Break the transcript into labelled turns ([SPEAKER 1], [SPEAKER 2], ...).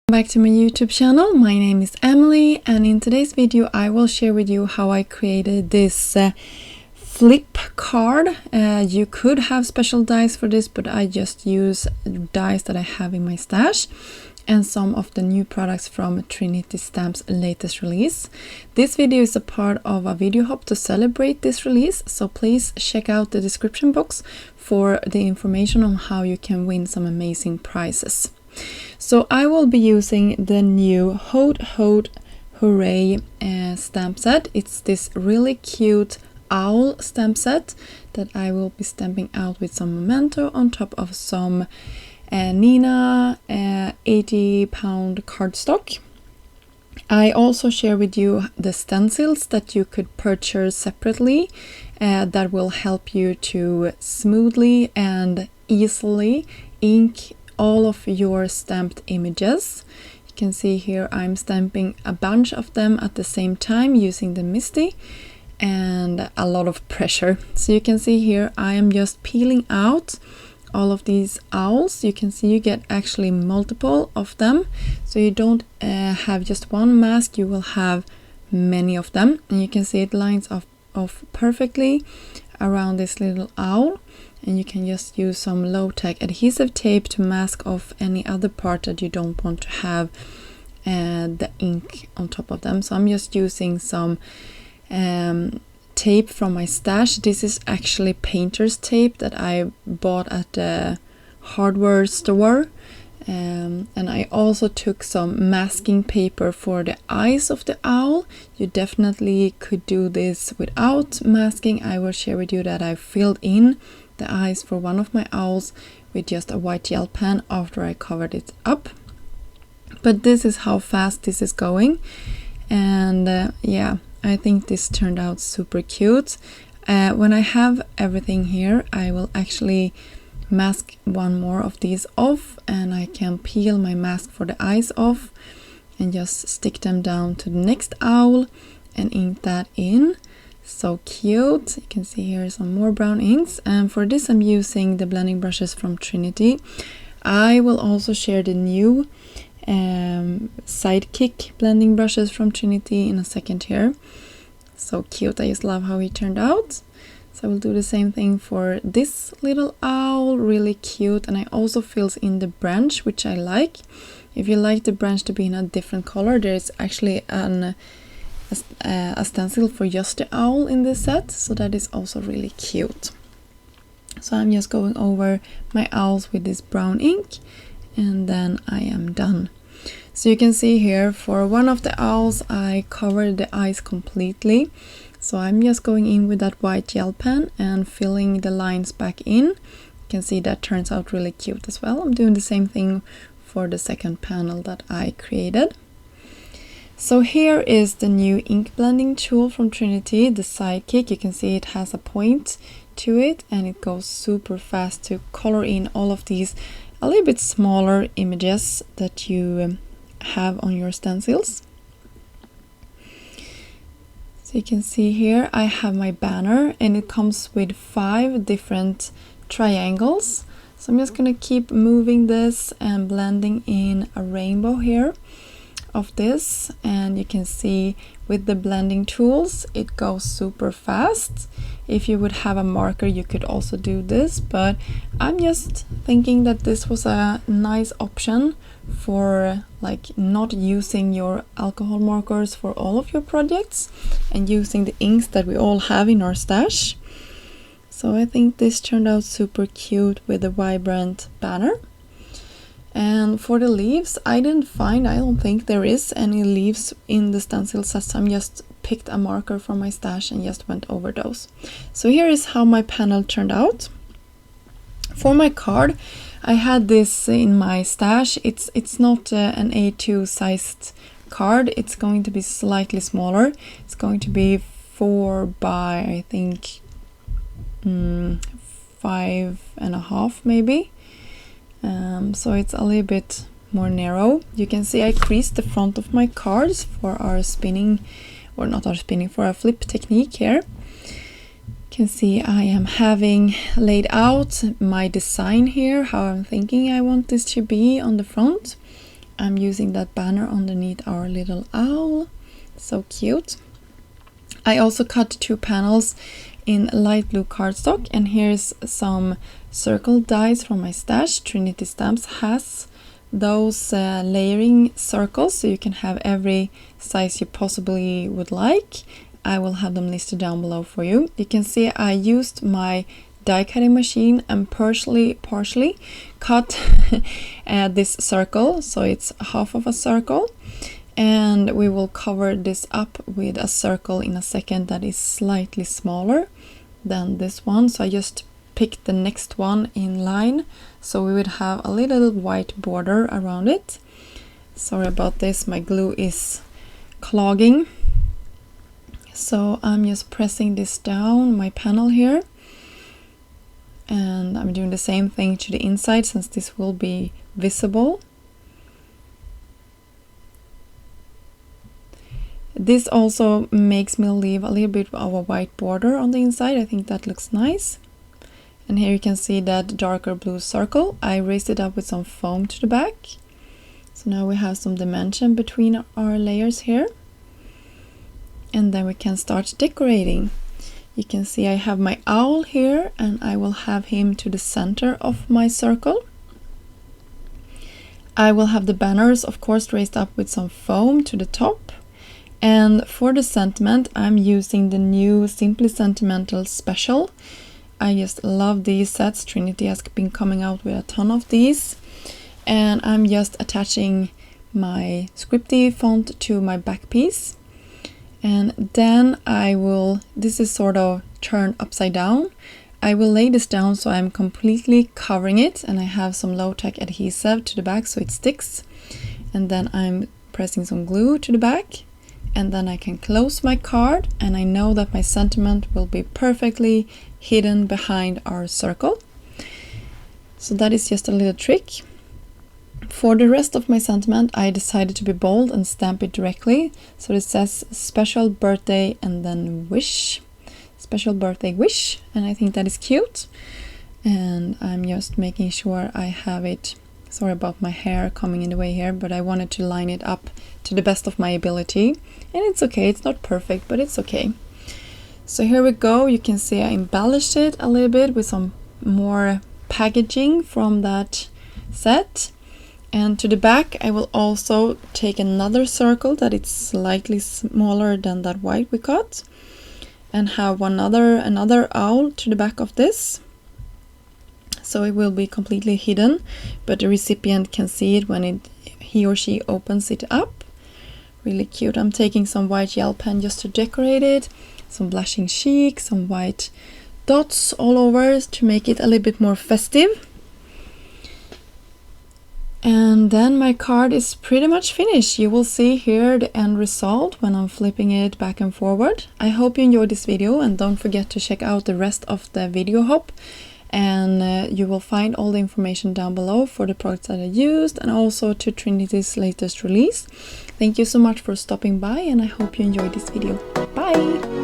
[SPEAKER 1] Back to my YouTube channel. My name is Emily, and in today's video I will share with you how I created this flip card. You could have special dies for this, but I just use dies that I have in my stash and some of the new products from Trinity Stamps latest release. This video is a part of a video hop to celebrate this release, so please check out the description box for the information on how you can win some amazing prizes. So I will be using the new Hoot Hoot Hooray stamp set. It's this really cute owl stamp set that I will be stamping out with some memento on top of some Nina 80-pound cardstock. I also share with you the stencils that you could purchase separately that will help you to smoothly and easily ink all of your stamped images. You can see here I'm stamping a bunch of them at the same time using the Misty and a lot of pressure. So you can see here I am just peeling out all of these owls. You can see you get actually multiple of them, so you don't have just one mask, you will have many of them, and you can see it lines off perfectly around this little owl. And you can just use some low-tech adhesive tape to mask off any other part that you don't want to have the ink on top of them. So I'm just using some tape from my stash. This is actually painter's tape that I bought at the hardware store. And I also took some masking paper for the eyes of the owl. You definitely could do this without masking. I will share with you that I filled in the eyes for one of my owls with just a white gel pen after I covered it up. But this is how fast this is going, and yeah, I think this turned out super cute. When I have everything here, I will actually mask one more of these off, and I can peel my mask for the eyes off and just stick them down to the next owl and ink that in. So cute. You can see here some more brown inks, and for this I'm using the blending brushes from Trinity. I will also share the new Sidekick blending brushes from Trinity in a second here. So cute. I just love how it turned out. So I will do the same thing for this little owl, really cute. And I also fills in the branch, which I like. If you like the branch to be in a different color, there is actually a stencil for just the owl in this set, so that is also really cute. So I'm just going over my owls with this brown ink, and then I am done. So you can see here for one of the owls I covered the eyes completely, so I'm just going in with that white gel pen and filling the lines back in. You can see that turns out really cute as well. I'm doing the same thing for the second panel that I created. So here is the new ink blending tool from Trinity, the Sidekick. You can see it has a point to it and it goes super fast to color in all of these a little bit smaller images that you have on your stencils. So you can see here I have my banner, and it comes with 5 different triangles. So I'm just gonna keep moving this and blending in a rainbow here of this, and you can see with the blending tools it goes super fast. If you would have a marker you could also do this, but I'm just thinking that this was a nice option for like not using your alcohol markers for all of your projects and using the inks that we all have in our stash. So I think this turned out super cute with the vibrant banner. And for the leaves, I don't think there is any leaves in the stencil set, so I just picked a marker from my stash and just went over those. So here is how my panel turned out. For my card, I had this in my stash. It's not an A2 sized card, it's going to be slightly smaller. It's going to be 4 by I think 5.5 maybe. So it's a little bit more narrow. You can see I creased the front of my cards for our spinning, or not our spinning, for our flip technique here. You can see I am having laid out my design here, how I'm thinking I want this to be on the front. I'm using that banner underneath our little owl. So cute. I also cut 2 panels in light blue cardstock, and here's some circle dies from my stash. Trinity Stamps has those layering circles, so you can have every size you possibly would like. I will have them listed down below for you. You can see I used my die cutting machine and partially cut this circle, so it's half of a circle, and we will cover this up with a circle in a second that is slightly smaller than this one. So I just picked the next one in line, so we would have a little white border around it. Sorry about this, my glue is clogging. So I'm just pressing this down my panel here, and I'm doing the same thing to the inside since this will be visible. This also makes me leave a little bit of a white border on the inside. I think that looks nice. And here you can see that darker blue circle. I raised it up with some foam to the back. So now we have some dimension between our layers here. And then we can start decorating. You can see I have my owl here, and I will have him to the center of my circle. I will have the banners, of course, raised up with some foam to the top. And for the sentiment, I'm using the new Simply Sentimental Special. I just love these sets. Trinity has been coming out with a ton of these. And I'm just attaching my scripty font to my back piece. And then I will, this is sort of turned upside down. I will lay this down so I'm completely covering it, and I have some low-tech adhesive to the back so it sticks. And then I'm pressing some glue to the back, and then I can close my card, and I know that my sentiment will be perfectly hidden behind our circle. So that is just a little trick. For the rest of my sentiment, I decided to be bold and stamp it directly. So it says special birthday and then wish. Special birthday wish. And I think that is cute. And I'm just making sure I have it. Sorry about my hair coming in the way here, but I wanted to line it up to the best of my ability. And it's okay, it's not perfect, but it's okay. So here we go. You can see I embellished it a little bit with some more packaging from that set. And to the back, I will also take another circle that is slightly smaller than that white we cut, and have another owl to the back of this. So it will be completely hidden, but the recipient can see it when he or she opens it up. Really cute. I'm taking some white gel pen just to decorate it, some blushing cheek, some white dots all over to make it a little bit more festive. And then my card is pretty much finished. You will see here the end result when I'm flipping it back and forward. I hope you enjoyed this video, and don't forget to check out the rest of the video hop. And you will find all the information down below for the products that I used, and also to Trinity's latest release. Thank you so much for stopping by, and I hope you enjoyed this video. Bye!